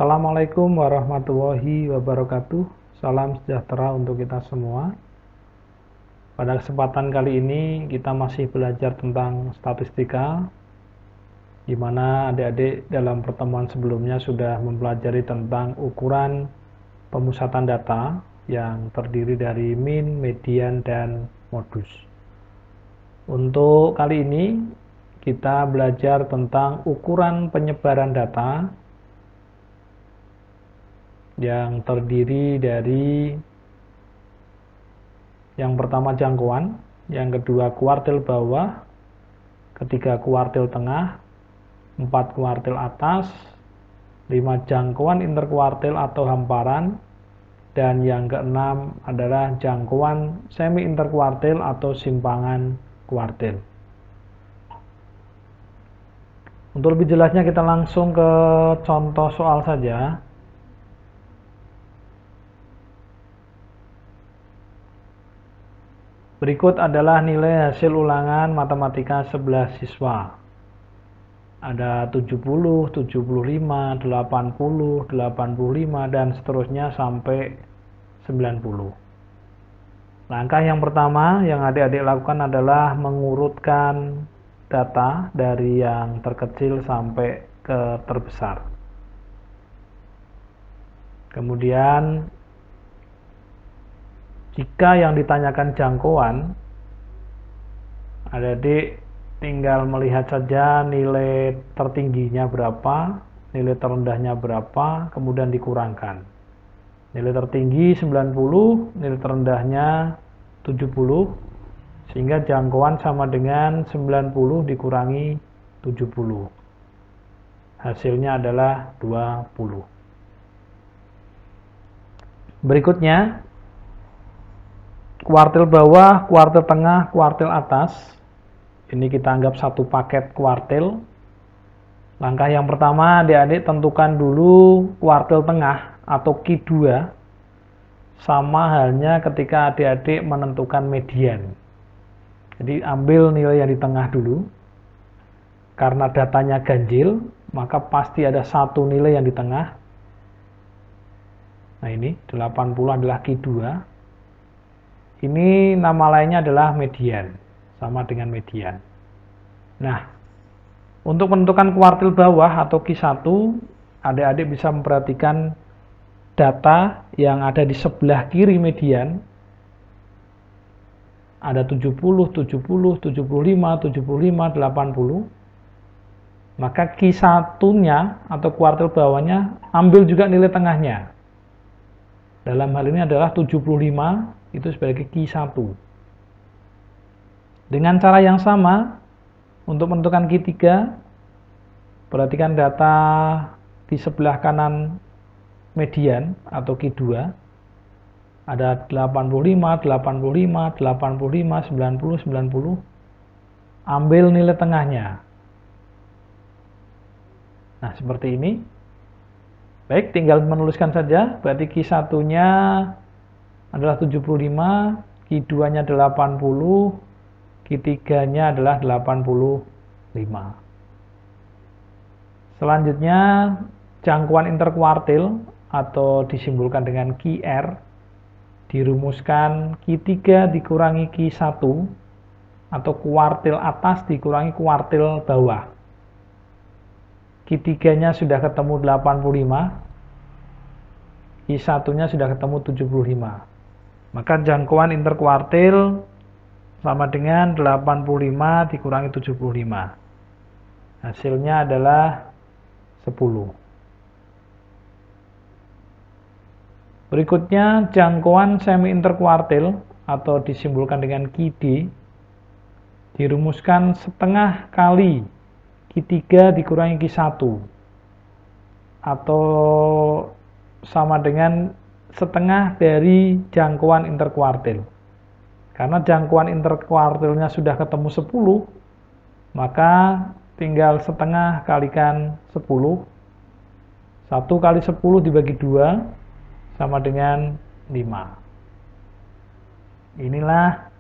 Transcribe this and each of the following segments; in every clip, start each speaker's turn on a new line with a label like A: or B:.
A: Assalamualaikum warahmatullahi wabarakatuh. Salam sejahtera untuk kita semua. Pada kesempatan kali ini kita masih belajar tentang statistika, di mana adik-adik dalam pertemuan sebelumnya sudah mempelajari tentang ukuran pemusatan data yang terdiri dari min, median, dan modus. Untuk kali ini kita belajar tentang ukuran penyebaran data yang terdiri dari yang pertama jangkauan, yang kedua kuartil bawah, ketiga kuartil tengah, 4 kuartil atas, 5 jangkauan interkuartil atau hamparan, dan yang keenam adalah jangkauan semi interkuartil atau simpangan kuartil. Untuk lebih jelasnya kita langsung ke contoh soal saja. Berikut adalah nilai hasil ulangan matematika 11 siswa. Ada 70, 75, 80, 85, dan seterusnya sampai 90. Langkah yang pertama yang adik-adik lakukan adalah mengurutkan data dari yang terkecil sampai ke terbesar. Kemudian jika yang ditanyakan jangkauan, adik-adik tinggal melihat saja nilai tertingginya berapa, nilai terendahnya berapa, kemudian dikurangkan. Nilai tertinggi 90, nilai terendahnya 70, sehingga jangkauan sama dengan 90 dikurangi 70. Hasilnya adalah 20. Berikutnya, kuartil bawah, kuartil tengah, kuartil atas. Ini kita anggap satu paket kuartil. Langkah yang pertama, adik-adik tentukan dulu kuartil tengah atau Q2. Sama halnya ketika adik-adik menentukan median. Jadi ambil nilai yang di tengah dulu. Karena datanya ganjil, maka pasti ada satu nilai yang di tengah. Nah ini 80 adalah Q2. Ini nama lainnya adalah median, sama dengan median. Nah, untuk menentukan kuartil bawah atau Q1, adik-adik bisa memperhatikan data yang ada di sebelah kiri median. Ada 70, 70, 75, 75, 80. Maka Q1-nya atau kuartil bawahnya ambil juga nilai tengahnya. Dalam hal ini adalah 75. Itu sebagai Q1. Dengan cara yang sama, untuk menentukan Q3, perhatikan data di sebelah kanan median atau Q2. Ada 85, 85, 85, 90, 90. Ambil nilai tengahnya. Nah, seperti ini. Baik, tinggal menuliskan saja. Berarti Q1-nya adalah 75, Q2-nya 80, Q3-nya adalah 85. Selanjutnya, jangkauan interkuartil atau disimbolkan dengan QR dirumuskan Q3 dikurangi Q1 atau kuartil atas dikurangi kuartil bawah. Q3-nya sudah ketemu 85, Q1-nya sudah ketemu 75. Maka jangkauan interkuartil sama dengan 85 dikurangi 75. Hasilnya adalah 10. Berikutnya jangkauan semi interkuartil atau disimbolkan dengan QD dirumuskan setengah kali Q3 dikurangi Q1 atau sama dengan setengah dari jangkauan interkuartil. Karena jangkauan interkuartilnya sudah ketemu 10, maka tinggal setengah kalikan 10. 1 kali 10 dibagi 2 sama dengan 5. Inilah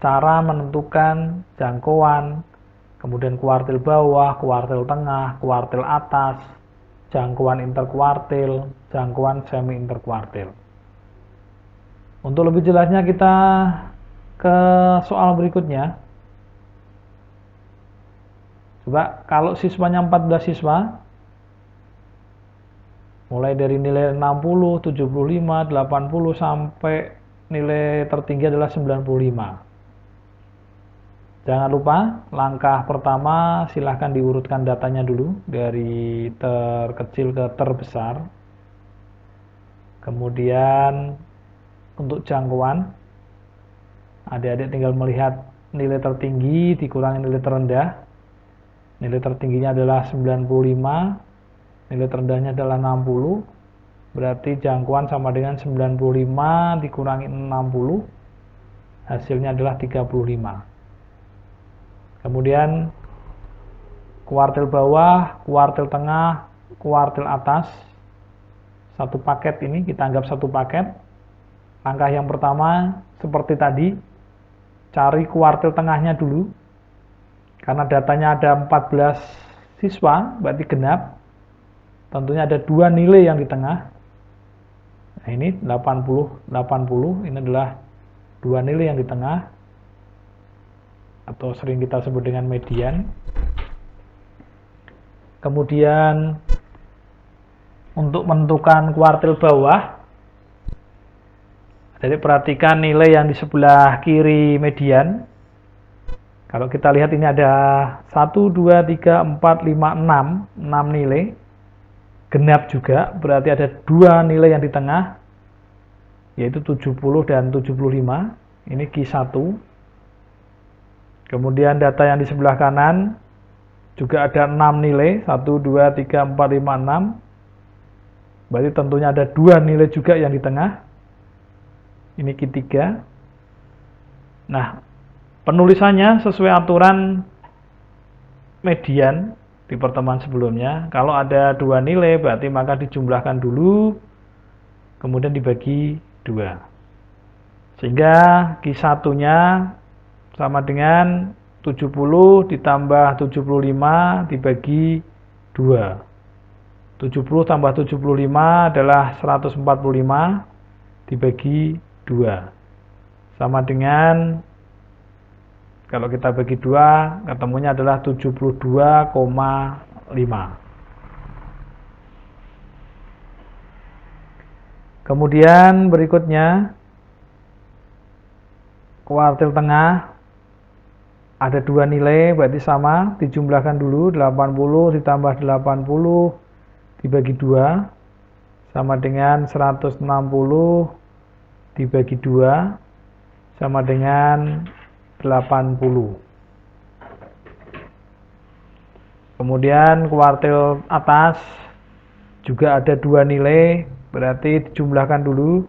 A: cara menentukan jangkauan, kemudian kuartil bawah, kuartil tengah, kuartil atas, jangkauan interkuartil, jangkauan semi interkuartil. Untuk lebih jelasnya kita ke soal berikutnya. Coba kalau siswanya 14 siswa, mulai dari nilai 60, 75, 80 sampai nilai tertinggi adalah 95. Jangan lupa langkah pertama silahkan diurutkan datanya dulu dari terkecil ke terbesar. Kemudian untuk jangkauan, adik-adik tinggal melihat nilai tertinggi dikurangi nilai terendah. Nilai tertingginya adalah 95, nilai terendahnya adalah 60. Berarti jangkauan sama dengan 95 dikurangi 60, hasilnya adalah 35. Kemudian kuartil bawah, kuartil tengah, kuartil atas. Satu paket ini kita anggap satu paket. Langkah yang pertama seperti tadi, cari kuartil tengahnya dulu. Karena datanya ada 14 siswa, berarti genap. Tentunya ada dua nilai yang di tengah. Nah ini 80, 80, ini adalah dua nilai yang di tengah. Atau sering kita sebut dengan median. Kemudian untuk menentukan kuartil bawah, jadi perhatikan nilai yang di sebelah kiri median. Kalau kita lihat ini ada 1, 2, 3, 4, 5, 6 nilai. Genap juga, berarti ada dua nilai yang di tengah, yaitu 70 dan 75. Ini Q1. Kemudian data yang di sebelah kanan juga ada 6 nilai, 1, 2, 3, 4, 5, 6. Berarti tentunya ada dua nilai juga yang di tengah. Ini Q3. Nah, penulisannya sesuai aturan median di pertemuan sebelumnya. Kalau ada dua nilai berarti maka dijumlahkan dulu, kemudian dibagi 2. Sehingga Q1-nya sama dengan 70 ditambah 75 dibagi 2. 70 tambah 75 adalah 145 dibagi 2. Sama dengan, kalau kita bagi 2, ketemunya adalah 72,5. Kemudian berikutnya, kuartil tengah. Ada dua nilai, berarti sama, dijumlahkan dulu, 80 ditambah 80 dibagi 2, sama dengan 160 dibagi 2, sama dengan 80. Kemudian kuartil atas, juga ada dua nilai, berarti dijumlahkan dulu,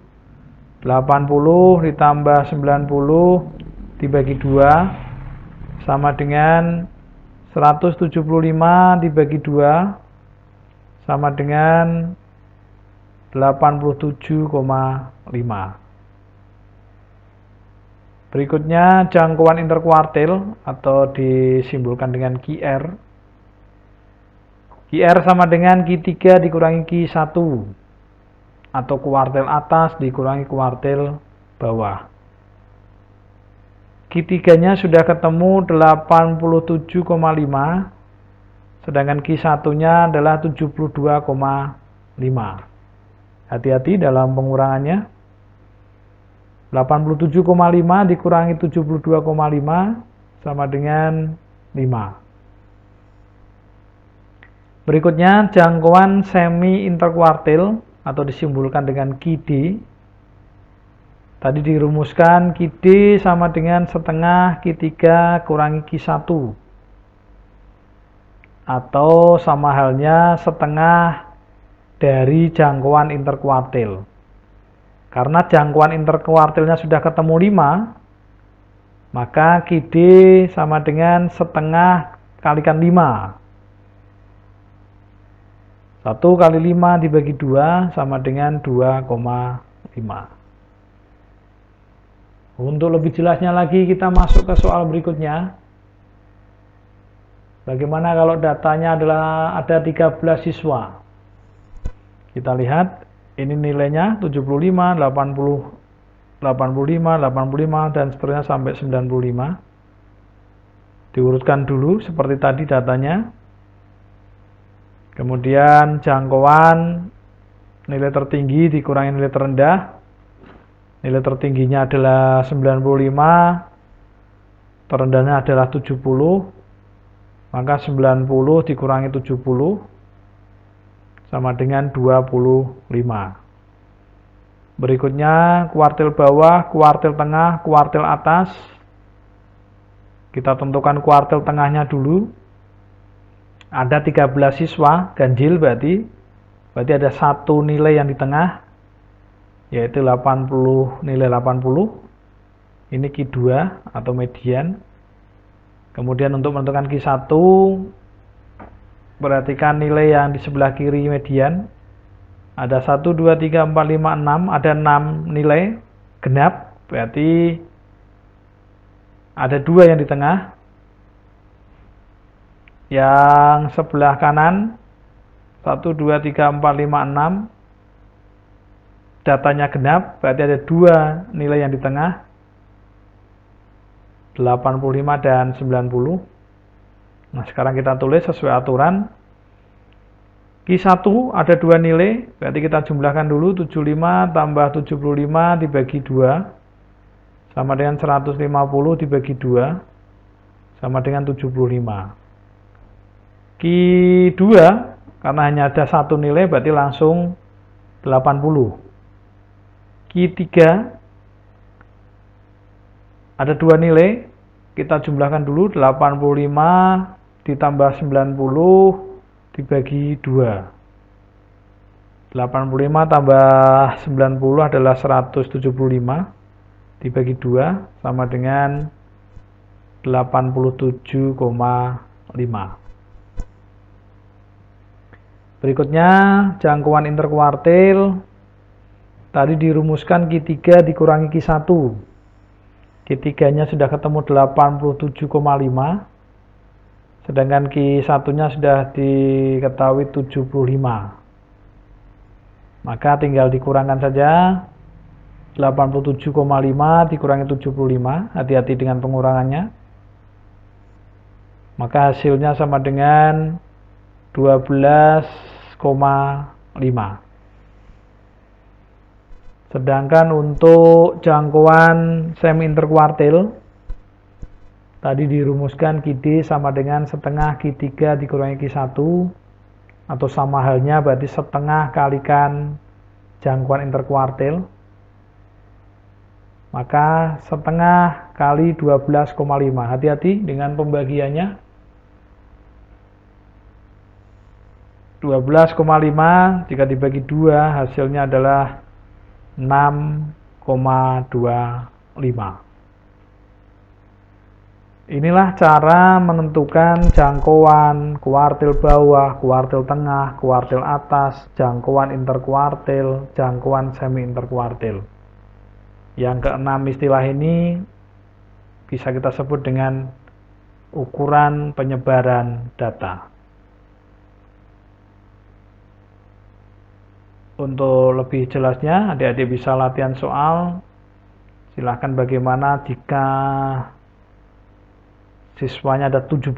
A: 80 ditambah 90 dibagi 2, sama dengan 175 dibagi 2, sama dengan 87,5. Berikutnya jangkauan interkuartil atau disimbolkan dengan QR. QR sama dengan Q3 dikurangi Q1 atau kuartil atas dikurangi kuartil bawah. Q3-nya sudah ketemu 87,5, sedangkan Q1-nya adalah 72,5. Hati-hati dalam pengurangannya. 87,5 dikurangi 72,5 sama dengan 5. Berikutnya jangkauan semi interkuartil atau disimbolkan dengan QD. Tadi dirumuskan QD sama dengan setengah Q3 kurangi Q1. Atau sama halnya setengah dari jangkauan interkuartil. Karena jangkauan interkuartilnya sudah ketemu 5, maka QD sama dengan setengah kalikan 5. 1 kali 5 dibagi 2 sama dengan 2,5. Untuk lebih jelasnya lagi kita masuk ke soal berikutnya. Bagaimana kalau datanya adalah ada 13 siswa? Kita lihat, ini nilainya 75, 80, 85, 85, dan seterusnya sampai 95. Diurutkan dulu seperti tadi datanya. Kemudian jangkauan nilai tertinggi dikurangi nilai terendah. Nilai tertingginya adalah 95, terendahnya adalah 70. Maka 90 dikurangi 70 sama dengan 25. Berikutnya kuartil bawah, kuartil tengah, kuartil atas. Kita tentukan kuartil tengahnya dulu. Ada 13 siswa, ganjil berarti ada satu nilai yang di tengah, yaitu 80, nilai 80. Ini Q2 atau median. Kemudian untuk menentukan Q1, perhatikan nilai yang di sebelah kiri median. Ada 1, 2, 3, 4, 5, 6, ada 6 nilai genap, berarti ada 2 yang di tengah. Yang sebelah kanan 1, 2, 3, 4, 5, 6 datanya genap, berarti ada 2 nilai yang di tengah, 85 dan 90. Nah, sekarang kita tulis sesuai aturan. Q1 ada 2 nilai, berarti kita jumlahkan dulu. 75 tambah 75 dibagi 2 sama dengan 150 dibagi 2 sama dengan 75. Q2 karena hanya ada satu nilai berarti langsung 80. Q3 ada 2 nilai, kita jumlahkan dulu. 85 ditambah 90 dibagi 2. 85 tambah 90 adalah 175 dibagi 2 sama dengan 87,5. Berikutnya jangkauan interkuartil. Tadi dirumuskan Q3 dikurangi Q1. Q3-nya sudah ketemu 87,5. Sedangkan Q1-nya sudah diketahui 75. Maka tinggal dikurangkan saja. 87,5 dikurangi 75. Hati-hati dengan pengurangannya. Maka hasilnya sama dengan 12,5. Sedangkan untuk jangkauan semi interkuartil tadi dirumuskan Q3 sama dengan setengah Q3 dikurangi Q1, atau sama halnya berarti setengah kalikan jangkauan interkuartil. Maka setengah kali 12,5. Hati-hati dengan pembagiannya. 12,5 jika dibagi 2 hasilnya adalah 6,25. Inilah cara menentukan jangkauan kuartil bawah, kuartil tengah, kuartil atas, jangkauan interkuartil, jangkauan semi interkuartil. Yang keenam istilah ini bisa kita sebut dengan ukuran penyebaran data. Untuk lebih jelasnya, adik-adik bisa latihan soal. Silahkan bagaimana jika siswanya ada 17,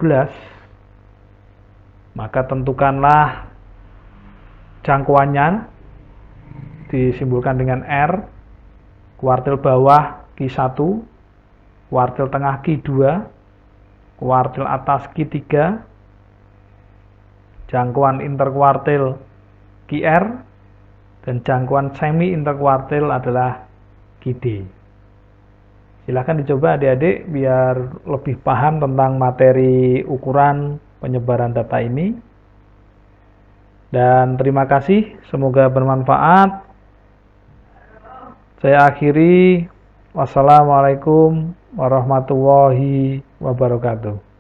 A: maka tentukanlah jangkauannya, disimbolkan dengan R, kuartil bawah Q1, kuartil tengah Q2, kuartil atas Q3, jangkauan interkuartil QR, dan jangkauan semi interkuartil adalah QD. Silahkan dicoba adik-adik biar lebih paham tentang materi ukuran penyebaran data ini. Dan terima kasih, semoga bermanfaat. Saya akhiri. Wassalamualaikum warahmatullahi wabarakatuh.